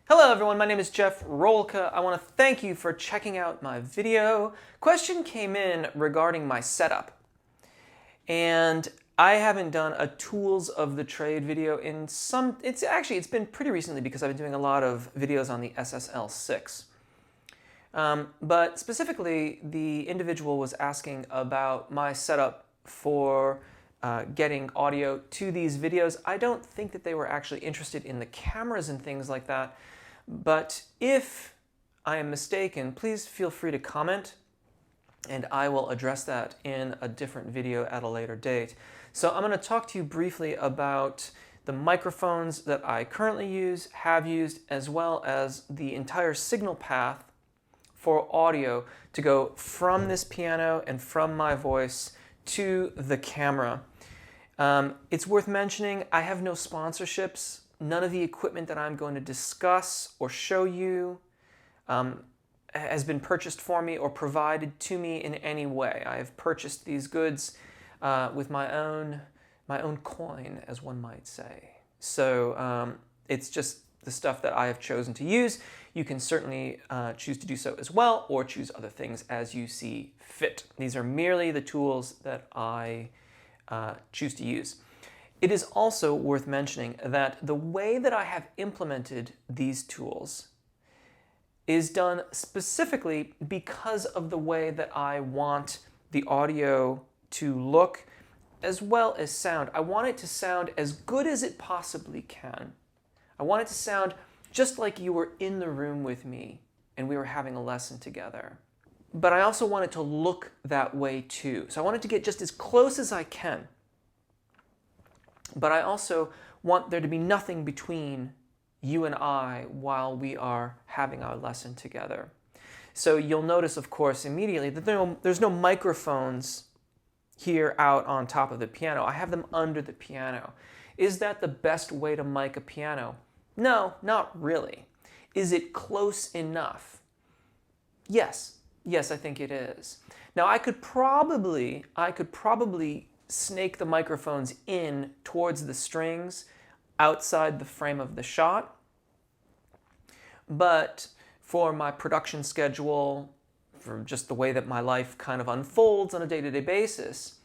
Hello everyone, my name is Jeff Rolka. I want to thank you for checking out my video. Question came in regarding my setup. And I haven't done a tools of the trade video in it's been pretty recently because I've been doing a lot of videos on the SSL6. But specifically, the individual was asking about my setup for getting audio to these videos. I don't think that they were actually interested in the cameras and things like that. But if I am mistaken, please feel free to comment and I will address that in a different video at a later date. So I'm going to talk to you briefly about the microphones that I currently use, have used, as well as the entire signal path for audio to go from this piano and from my voice to the camera. It's worth mentioning, I have no sponsorships. None of the equipment that I'm going to discuss or show you has been purchased for me or provided to me in any way. I have purchased these goods with my own coin, as one might say. So it's just the stuff that I have chosen to use. You can certainly choose to do so as well, or choose other things as you see fit. These are merely the tools that I choose to use. It is also worth mentioning that the way that I have implemented these tools is done specifically because of the way that I want the audio to look as well as sound. I want it to sound as good as it possibly can. I want it to sound just like you were in the room with me and we were having a lesson together. But I also want it to look that way too. So I want it to get just as close as I can. But I also want there to be nothing between you and I while we are having our lesson together. So you'll notice, of course, immediately that there's no microphones here out on top of the piano. I have them under the piano. Is that the best way to mic a piano? No, not really. Is it close enough? Yes. Yes, I think it is. Now I could probably snake the microphones in towards the strings outside the frame of the shot. But for my production schedule, for just the way that my life kind of unfolds on a day-to-day basis,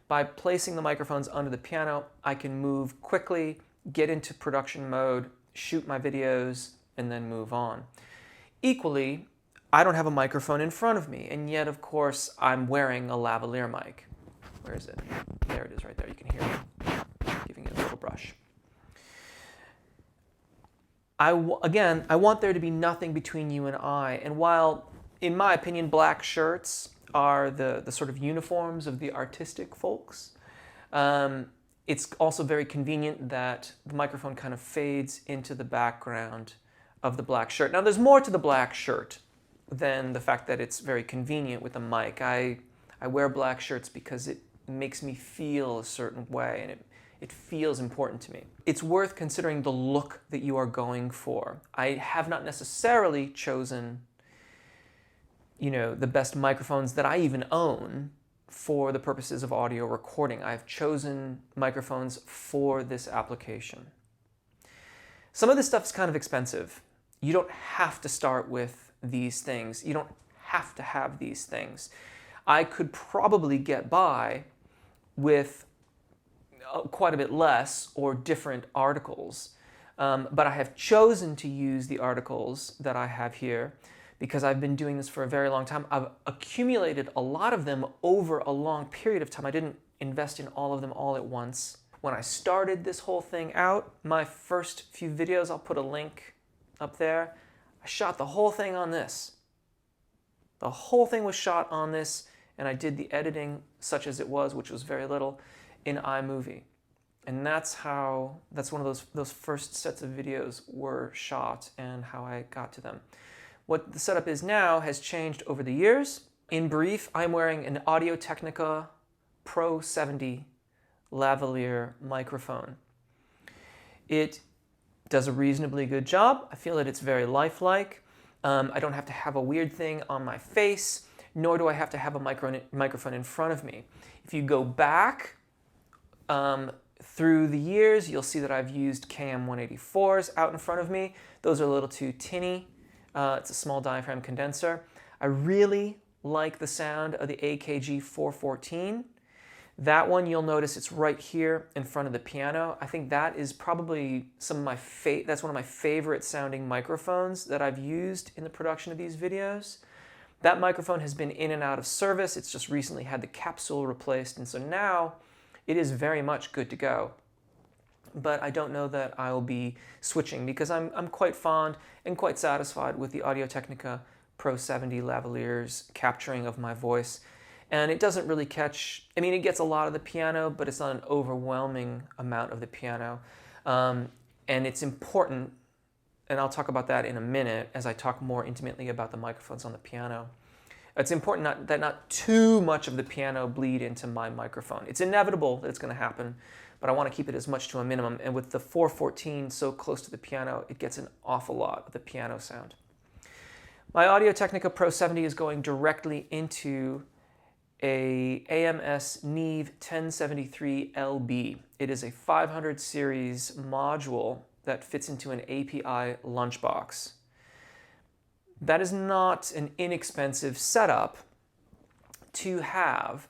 by placing the microphones under the piano, I can move quickly, get into production mode, shoot my videos, and then move on. Equally, I don't have a microphone in front of me, and yet, of course, I'm wearing a lavalier mic. Where is it? There it is right there. You can hear me giving it a little brush. Again, I want there to be nothing between you and I. And while, in my opinion, black shirts are the sort of uniforms of the artistic folks, it's also very convenient that the microphone kind of fades into the background of the black shirt. Now, there's more to the black shirt than the fact that it's very convenient with a mic. I wear black shirts because it makes me feel a certain way, and it feels important to me. It's worth considering the look that you are going for. I have not necessarily chosen, the best microphones that I even own for the purposes of audio recording. I've chosen microphones for this application. Some of this stuff is kind of expensive. You don't have to start with these things. You don't have to have these things. I could probably get by with quite a bit less or different articles. But I have chosen to use the articles that I have here because I've been doing this for a very long time. I've accumulated a lot of them over a long period of time. I didn't invest in all of them all at once. When I started this whole thing out, my first few videos, I'll put a link up there. I shot the whole thing on this. The whole thing was shot on this, and I did the editing, such as it was, which was very little, in iMovie. And that's one of those first sets of videos were shot and how I got to them. What the setup is now has changed over the years. In brief, I'm wearing an Audio-Technica Pro 70 lavalier microphone. It does a reasonably good job. I feel that it's very lifelike. I don't have to have a weird thing on my face, nor do I have to have a microphone in front of me. If you go back Through the years, you'll see that I've used KM184s out in front of me. Those are a little too tinny. It's a small diaphragm condenser. I really like the sound of the AKG 414. That one, you'll notice it's right here in front of the piano. I think that is probably that's one of my favorite sounding microphones that I've used in the production of these videos. That microphone has been in and out of service. It's just recently had the capsule replaced, and so now it is very much good to go. But I don't know that I'll be switching because I'm quite fond and quite satisfied with the Audio-Technica Pro 70 lavaliers capturing of my voice. And it doesn't really catch, I mean, it gets a lot of the piano, but it's not an overwhelming amount of the piano. And it's important, and I'll talk about that in a minute as I talk more intimately about the microphones on the piano. It's important that not too much of the piano bleed into my microphone. It's inevitable that it's going to happen, but I want to keep it as much to a minimum. And with the 414 so close to the piano, it gets an awful lot of the piano sound. My Audio-Technica Pro 70 is going directly into a AMS Neve 1073LB. It is a 500 series module that fits into an API lunchbox. That is not an inexpensive setup to have,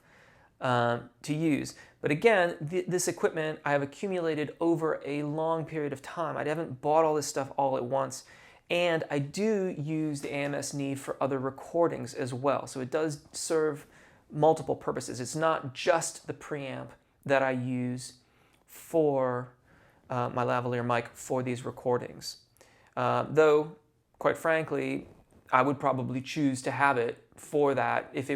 to use. But again, this equipment I have accumulated over a long period of time. I haven't bought all this stuff all at once. And I do use the AMS Neve for other recordings as well. So it does serve multiple purposes. It's not just the preamp that I use for my lavalier mic for these recordings. Though, quite frankly, I would probably choose to have it for that. If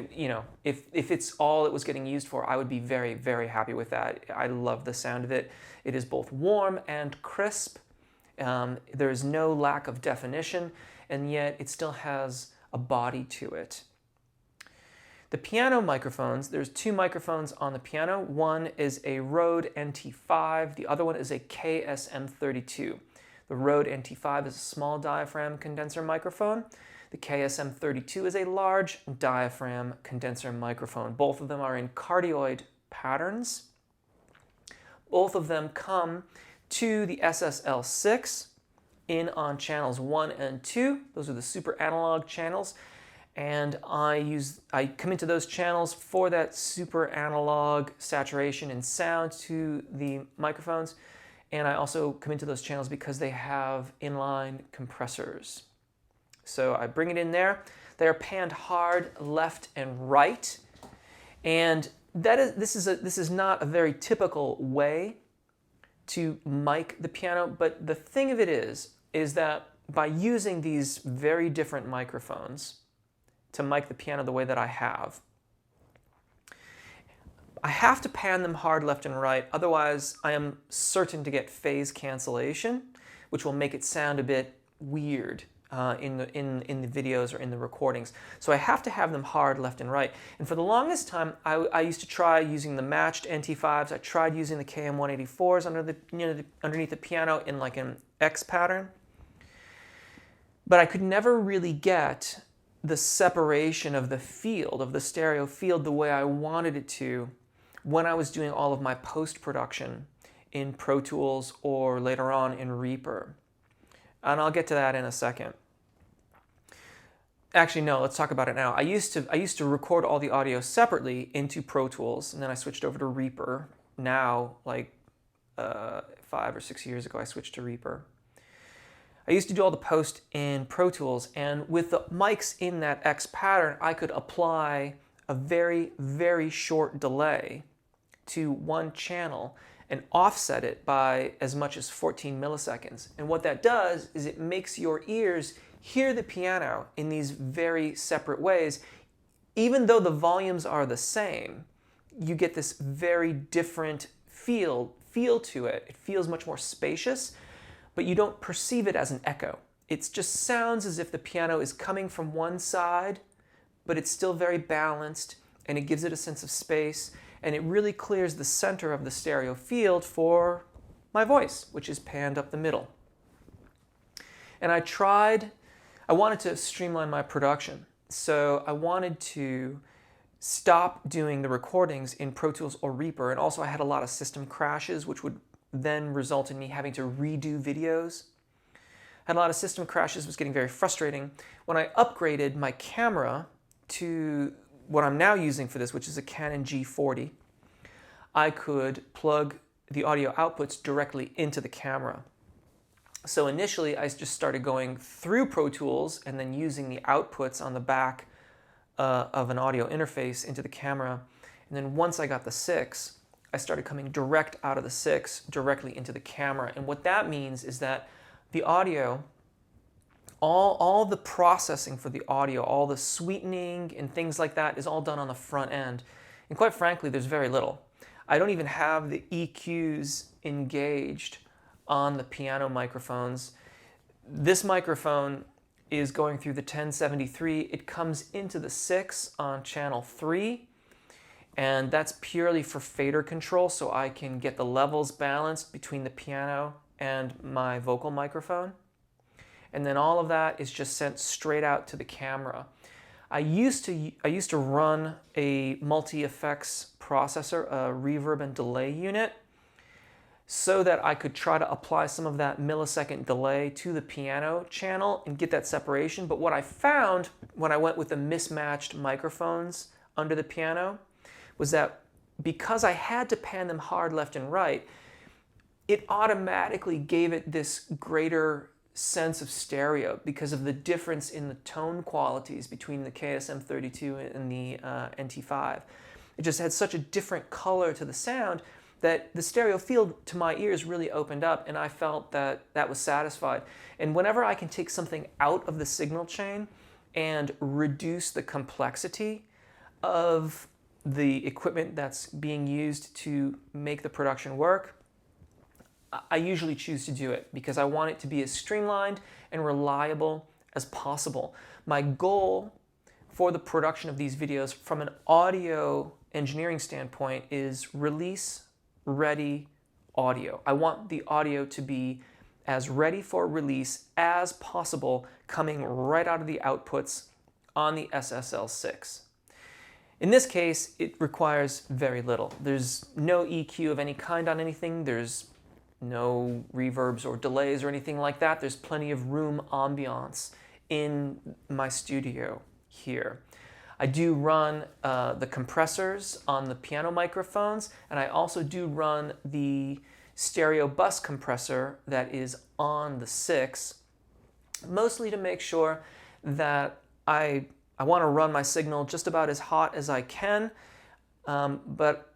it's all it was getting used for, I would be very, very happy with that. I love the sound of it. It is both warm and crisp. There's no lack of definition, and yet it still has a body to it. The piano microphones, there's two microphones on the piano. One is a Rode NT5, the other one is a KSM32. The Rode NT5 is a small diaphragm condenser microphone. The KSM32 is a large diaphragm condenser microphone. Both of them are in cardioid patterns. Both of them come to the SSL6 in on channels 1 and 2. Those are the super analog channels. And I come into those channels for that super analog saturation and sound to the microphones. And I also come into those channels because they have inline compressors. So I bring it in there. They're panned hard left and right. And this is not a very typical way to mic the piano, but the thing of it is that by using these very different microphones to mic the piano the way that I have to pan them hard left and right, otherwise I am certain to get phase cancellation, which will make it sound a bit weird in the videos or in the recordings. So I have to have them hard left and right. And for the longest time, I used to try using the matched NT5s. I tried using the KM184s underneath the piano in like an X pattern. But I could never really get the separation of the field, of the stereo field, the way I wanted it to when I was doing all of my post-production in Pro Tools or later on in Reaper. And I'll get to that in a second. Actually, no, let's talk about it now. I used to record all the audio separately into Pro Tools, and then I switched over to Reaper. Now, like 5 or 6 years ago, I switched to Reaper. I used to do all the post in Pro Tools, and with the mics in that X pattern, I could apply a very, very short delay to one channel and offset it by as much as 14 milliseconds. And what that does is it makes your ears hear the piano in these very separate ways. Even though the volumes are the same, you get this very different feel to it. It feels much more spacious, but you don't perceive it as an echo. It just sounds as if the piano is coming from one side, but it's still very balanced, and it gives it a sense of space, and it really clears the center of the stereo field for my voice, which is panned up the middle. And I wanted to streamline my production, so I wanted to stop doing the recordings in Pro Tools or Reaper. And also I had a lot of system crashes, which would then result in me having to redo videos. Had a lot of system crashes, was getting very frustrating. When I upgraded my camera to what I'm now using for this, which is a Canon G40, I could plug the audio outputs directly into the camera. So initially I just started going through Pro Tools and then using the outputs on the back of an audio interface into the camera. And then once I got the 6, I started coming direct out of the 6 directly into the camera. And what that means is that the audio, all the processing for the audio, all the sweetening and things like that is all done on the front end. And quite frankly, there's very little. I don't even have the EQs engaged on the piano microphones. This microphone is going through the 1073. It comes into the 6 on channel 3, and that's purely for fader control, so I can get the levels balanced between the piano and my vocal microphone. And then all of that is just sent straight out to the camera. I used to run a multi-effects processor, a reverb and delay unit, so that I could try to apply some of that millisecond delay to the piano channel and get that separation. But what I found when I went with the mismatched microphones under the piano was that because I had to pan them hard left and right, it automatically gave it this greater sense of stereo because of the difference in the tone qualities between the KSM32 and the NT5. It just had such a different color to the sound that the stereo field to my ears really opened up, and I felt that that was satisfied. And whenever I can take something out of the signal chain and reduce the complexity of the equipment that's being used to make the production work, I usually choose to do it because I want it to be as streamlined and reliable as possible. My goal for the production of these videos from an audio engineering standpoint is release ready audio. I want the audio to be as ready for release as possible coming right out of the outputs on the SSL6. In this case, it requires very little. There's no EQ of any kind on anything. There's no reverbs or delays or anything like that. There's plenty of room ambiance in my studio here. I do run the compressors on the piano microphones, and I also do run the stereo bus compressor that is on the 6, mostly to make sure that I want to run my signal just about as hot as I can, but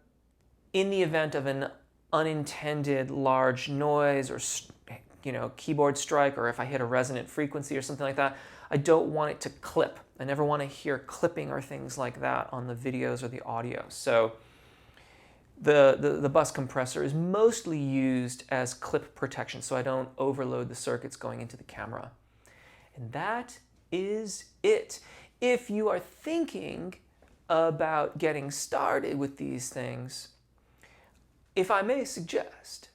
in the event of an unintended large noise or keyboard strike, or if I hit a resonant frequency or something like that, I don't want it to clip. I never want to hear clipping or things like that on the videos or the audio. So the bus compressor is mostly used as clip protection so I don't overload the circuits going into the camera. And that is it. If you are thinking about getting started with these things, if I may suggest,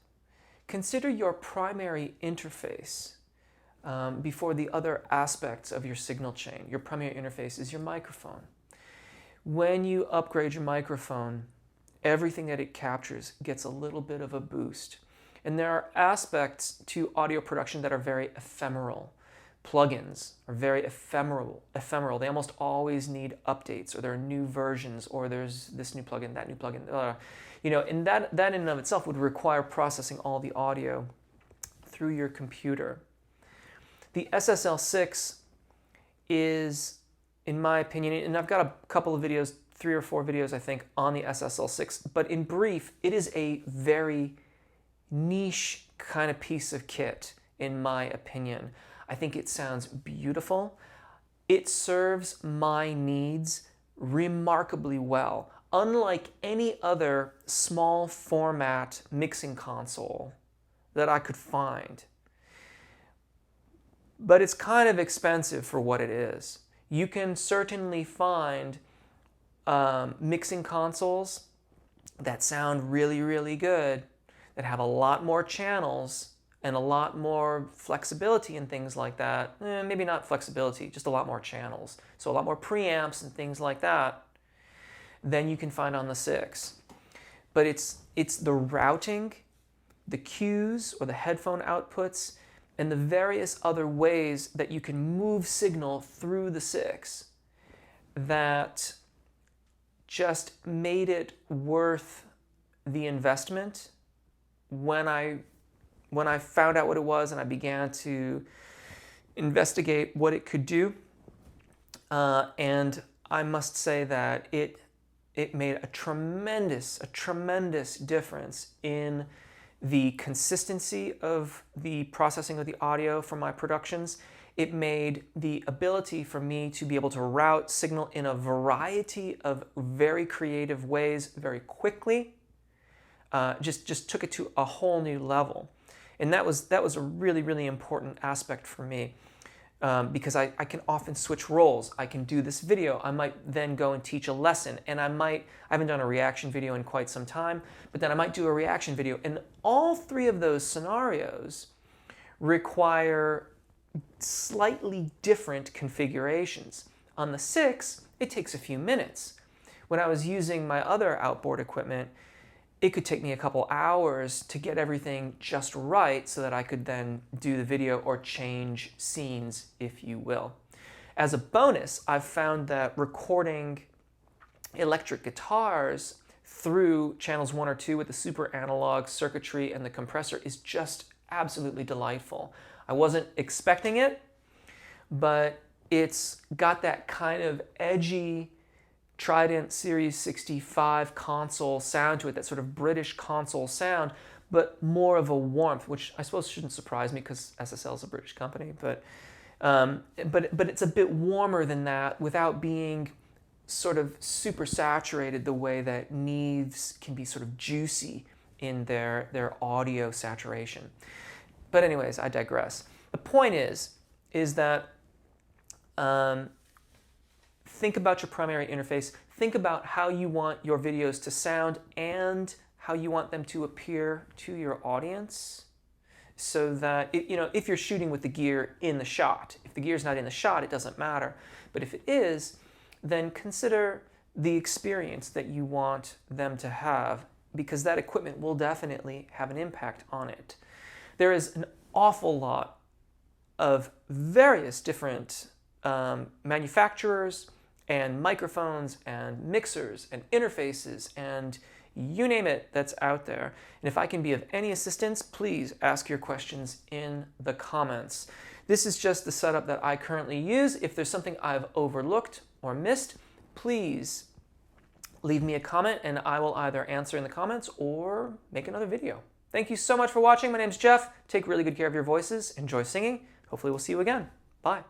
consider your primary interface before the other aspects of your signal chain. Your primary interface is your microphone. When you upgrade your microphone, everything that it captures gets a little bit of a boost. And there are aspects to audio production that are very ephemeral. Plugins are very ephemeral. They almost always need updates, or there are new versions, or there's this new plugin, that new plugin. And that in and of itself would require processing all the audio through your computer. The SSL6 is, in my opinion, and I've got a couple of videos, 3 or 4 videos I think, on the SSL6, but in brief, it is a very niche kind of piece of kit, in my opinion. I think it sounds beautiful. It serves my needs remarkably well, unlike any other small format mixing console that I could find. But it's kind of expensive for what it is. You can certainly find mixing consoles that sound really, really good, that have a lot more channels and a lot more flexibility and things like that. Maybe not flexibility, just a lot more channels. So a lot more preamps and things like that. than you can find on the 6. But it's the routing, the cues or the headphone outputs, and the various other ways that you can move signal through the 6 that just made it worth the investment when I found out what it was and I began to investigate what it could do. And I must say that it made a tremendous difference in the consistency of the processing of the audio for my productions. It made the ability for me to be able to route signal in a variety of very creative ways very quickly. Just took it to a whole new level. And that was a really important aspect for me. Because I can often switch roles. I can do this video. I might then go and teach a lesson, and I haven't done a reaction video in quite some time, but then I might do a reaction video. And all 3 of those scenarios require slightly different configurations. On the 6, it takes a few minutes. When I was using my other outboard equipment, it could take me a couple hours to get everything just right so that I could then do the video or change scenes, if you will. As a bonus, I've found that recording electric guitars through channels 1 or 2 with the super analog circuitry and the compressor is just absolutely delightful. I wasn't expecting it, but it's got that kind of edgy Trident Series 65 console sound to it, that sort of British console sound, but more of a warmth, which I suppose shouldn't surprise me because SSL is a British company, but it's a bit warmer than that without being sort of super saturated the way that Neves can be sort of juicy in their audio saturation. But anyways, I digress. The point is that think about your primary interface. Think about how you want your videos to sound and how you want them to appear to your audience, so that if you're shooting with the gear in the shot, if the gear's not in the shot, it doesn't matter. But if it is, then consider the experience that you want them to have, because that equipment will definitely have an impact on it. There is an awful lot of various different manufacturers and microphones and mixers and interfaces and you name it that's out there. And if I can be of any assistance, please ask your questions in the comments. This is just the setup that I currently use. If there's something I've overlooked or missed, please leave me a comment and I will either answer in the comments or make another video. Thank you so much for watching. My name's Jeff. Take really good care of your voices. Enjoy singing. Hopefully we'll see you again. Bye.